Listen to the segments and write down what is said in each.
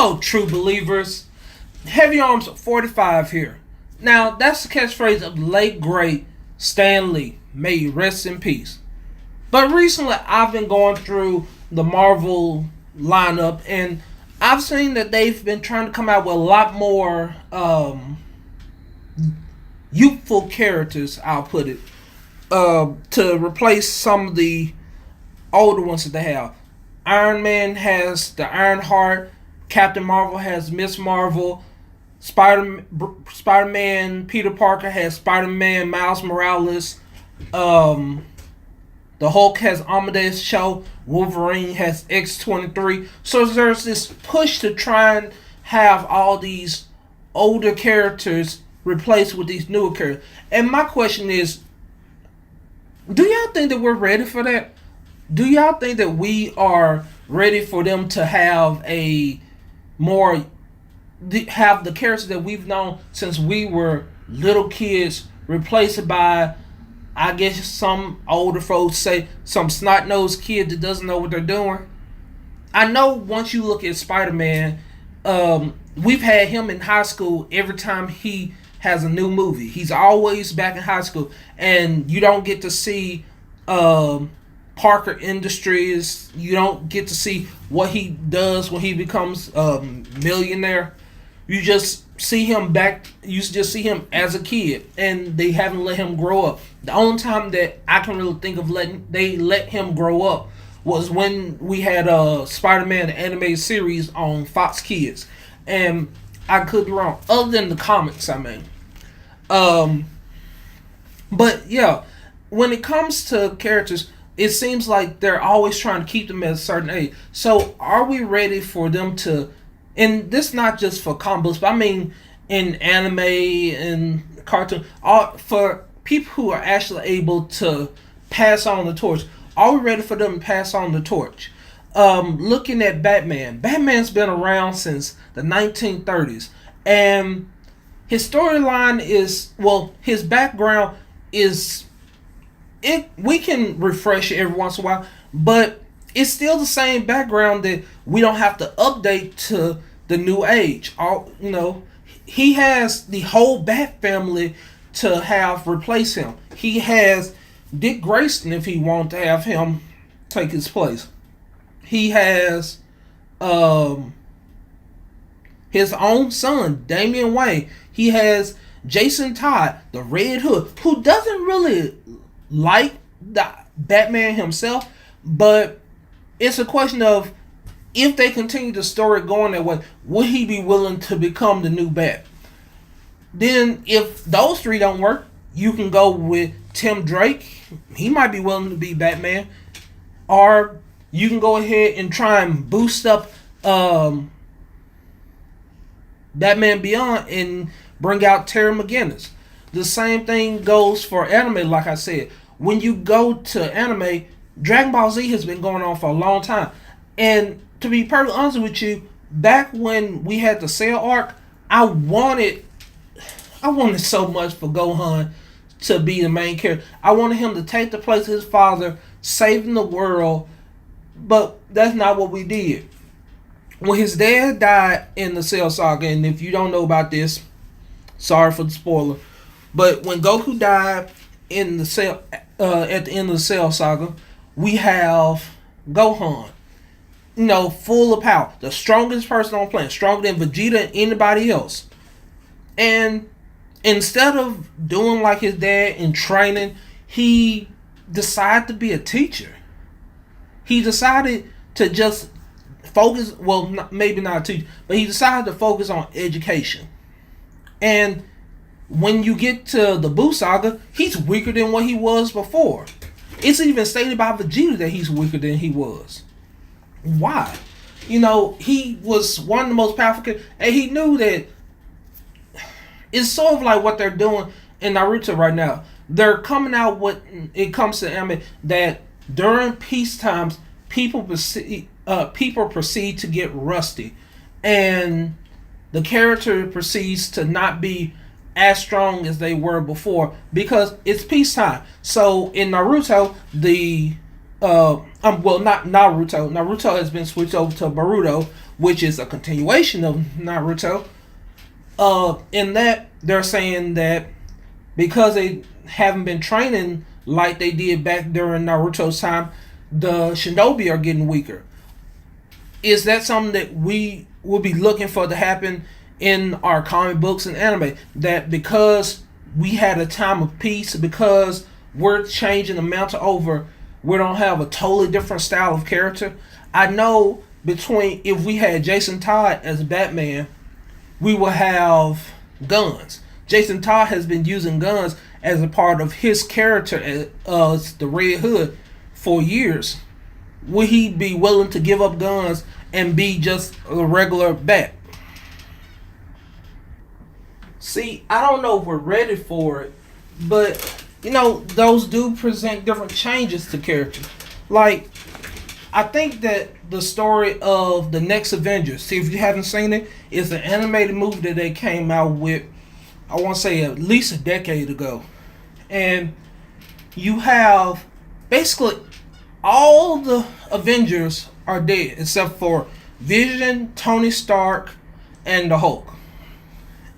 Hello, true believers. Heavy Arms 45 here. Now, that's the catchphrase of the late great Stan Lee. May he rest in peace. But recently, I've been going through the Marvel lineup, and I've seen that they've been trying to come out with a lot more youthful characters, I'll put it, to replace some of the older ones that they have. Iron Man has the Iron Heart. Captain Marvel has Miss Marvel. Spider-Man Peter Parker has Spider-Man Miles Morales. The Hulk has Amadeus Cho. Wolverine has X-23. So there's this push to try and have all these older characters replaced with these newer characters. And my question is, do y'all think that we're ready for that? Do y'all think that we are ready for them to have have the characters that we've known since we were little kids replaced by, I guess some older folks say, some snot-nosed kid that doesn't know what they're doing? I know once you look at Spider-Man, we've had him in high school every time he has a new movie. He's always back in high school, and you don't get to see Parker Industries. You don't get to see what he does when he becomes a millionaire. You just see him back. You just see him as a kid, and they haven't let him grow up. The only time that I can really think of they let him grow up was when we had Spider-Man the animated series on Fox Kids, and I could be wrong. Other than the comics, I mean. But yeah, when it comes to characters, it seems like they're always trying to keep them at a certain age. So are we ready for them to, and this not just for comic books, but I mean in anime and cartoon, for people who are actually able to pass on the torch, are we ready for them to pass on the torch? Looking at Batman's been around since the 1930s, and his storyline is, well, his background is, we can refresh it every once in a while, but it's still the same background that we don't have to update to the new age. He has the whole Bat family to have replace him. He has Dick Grayson if he wants to have him take his place. He has his own son, Damian Wayne. He has Jason Todd, the Red Hood, who doesn't really like the Batman himself, but it's a question of, if they continue the story going that way, would he be willing to become the new Bat? Then if those three don't work, you can go with Tim Drake. He might be willing to be Batman. Or you can go ahead and try and boost up Batman Beyond and bring out Terry McGinnis. The same thing goes for anime, like I said. When you go to anime, Dragon Ball Z has been going on for a long time. And to be perfectly honest with you, back when we had the Cell arc, I wanted so much for Gohan to be the main character. I wanted him to take the place of his father, saving the world, but that's not what we did. When his dad died in the Cell saga, and if you don't know about this, sorry for the spoiler, but when Goku died in the Cell, at the end of the Cell saga, we have Gohan, full of power, the strongest person on the planet, stronger than Vegeta and anybody else. And instead of doing like his dad and training, he decided to be a teacher. He decided to just focus, maybe not a teacher, but he decided to focus on education. And when you get to the Buu saga, he's weaker than what he was before. It's even stated by Vegeta that he's weaker than he was. Why? He was one of the most powerful characters, and he knew that it's sort of like what they're doing in Naruto right now. They're coming out when it comes to anime that during peace times, people proceed to get rusty, and the character proceeds to not be as strong as they were before because it's peacetime. So in Naruto, the Well, not Naruto. Naruto has been switched over to Boruto, which is a continuation of Naruto. In that they're saying that because they haven't been training like they did back during Naruto's time, the shinobi are getting weaker. Is that something that we will be looking for to happen in our comic books and anime? That because we had a time of peace, because we're changing the mantle over, we don't have a totally different style of character. I know between if we had Jason Todd as Batman, we will have guns. Jason Todd has been using guns as a part of his character as the Red Hood for years. Would he be willing to give up guns and be just a regular Bat? See, I don't know if we're ready for it, but those do present different changes to characters. Like, I think that the story of the next Avengers, see if you haven't seen it, is an animated movie that they came out with, I want to say at least a decade ago. And you have basically all the Avengers are dead except for Vision, Tony Stark, and the Hulk.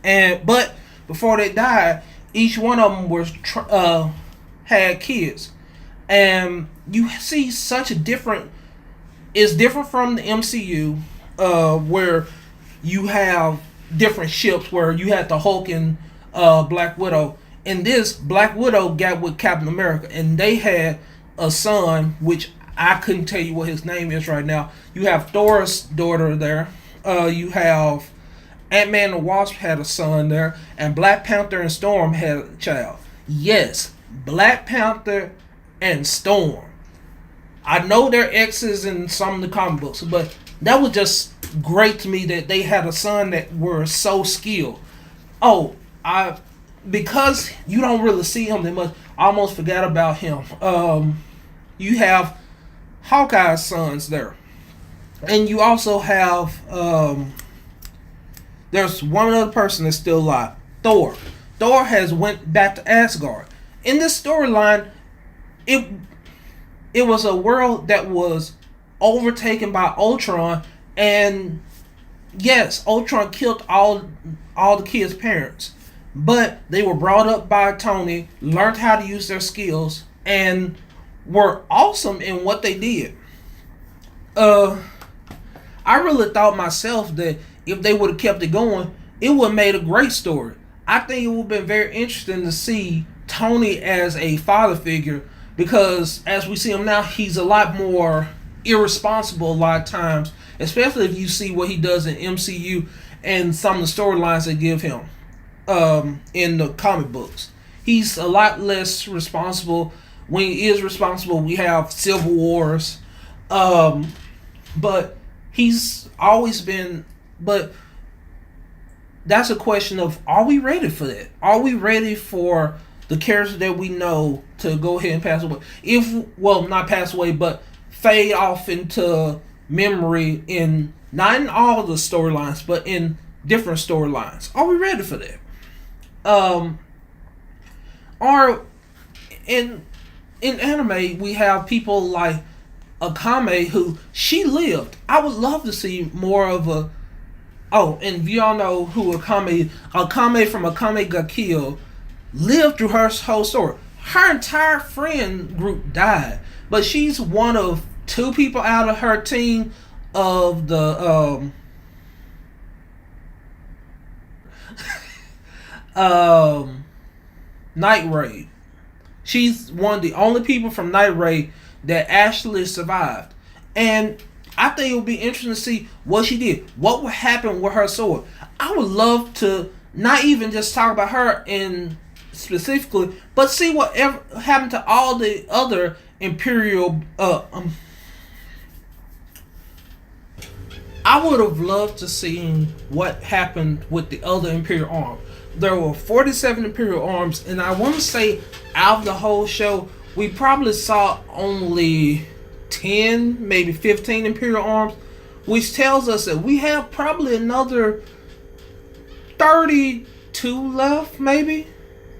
But before they died, each one of them had kids, and you see such a different. It's different from the MCU, where you have different ships, where you had the Hulk and Black Widow. In this, Black Widow got with Captain America, and they had a son, which I couldn't tell you what his name is right now. You have Thor's daughter there. You have Ant-Man and Wasp had a son there, and Black Panther and Storm had a child. Yes, Black Panther and Storm. I know they're exes in some of the comic books, but that was just great to me that they had a son that were so skilled. Because you don't really see him that much, I almost forgot about him. You have Hawkeye's sons there, and you also have there's one other person that's still alive. Thor. Thor has went back to Asgard. In this storyline, it was a world that was overtaken by Ultron, and yes, Ultron killed all the kids' parents, but they were brought up by Tony, learned how to use their skills, and were awesome in what they did. I really thought myself that if they would have kept it going, it would have made a great story. I think it would have been very interesting to see Tony as a father figure, because as we see him now, he's a lot more irresponsible a lot of times, especially if you see what he does in MCU and some of the storylines they give him in the comic books. He's a lot less responsible. When he is responsible, we have civil wars. But he's always been... But that's a question of, are we ready for that? Are we ready for the character that we know to go ahead and pass away? Not pass away, but fade off into memory not in all the storylines, but in different storylines. Are we ready for that? Or in anime, we have people like Akame, who she lived. I would love to see more of a... Oh, and you all know who Akame from Akame ga Kill lived through her whole story. Her entire friend group died, but she's one of two people out of her team of the Night Raid. She's one of the only people from Night Raid that actually survived, and I think it would be interesting to see what she did. What would happen with her sword? I would love to not even just talk about her in specifically, but see what happened to all the other Imperial. I would have loved to see what happened with the other Imperial arms. There were 47 Imperial arms, and I want to say out of the whole show, we probably saw only 10, maybe 15 Imperial arms, which tells us that we have probably another 32 left, maybe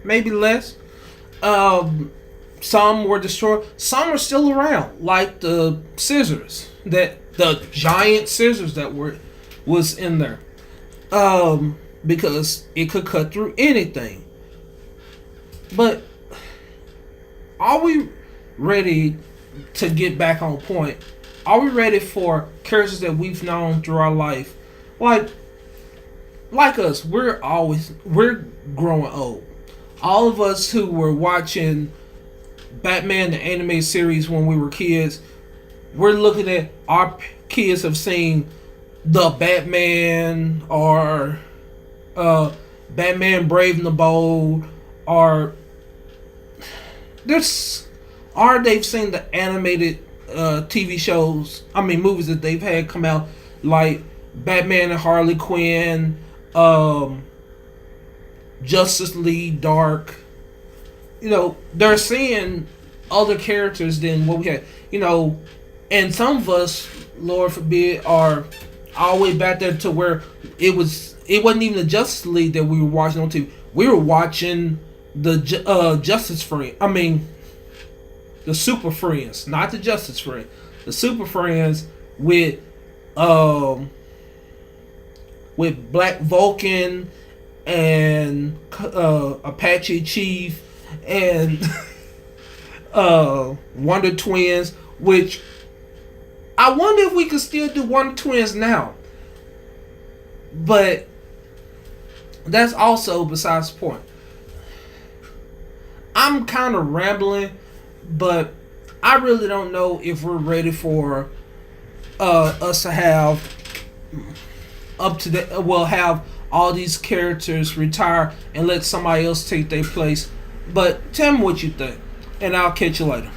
less. Some were destroyed. Some are still around, like the scissors, that the giant scissors that was in there, because it could cut through anything. But are we ready to get back on point? Are we ready for characters that we've known through our life, like us? We're growing old. All of us who were watching Batman the anime series when we were kids, we're looking at our kids have seen the Batman or Batman Brave and the Bold, or there's or they've seen the animated TV shows. I mean movies that they've had come out, like Batman and Harley Quinn, Justice League Dark. They're seeing other characters than what we had. And some of us, Lord forbid, are all the way back there to where it wasn't even the Justice League that we were watching on TV. We were watching the Justice Friends. I mean, the Super Friends, not the Justice Friends. The Super Friends with Black Vulcan and Apache Chief and Wonder Twins, which I wonder if we could still do Wonder Twins now. But that's also besides the point. I'm kind of rambling, but I really don't know if we're ready for us to have have all these characters retire and let somebody else take their place. But tell me what you think, and I'll catch you later.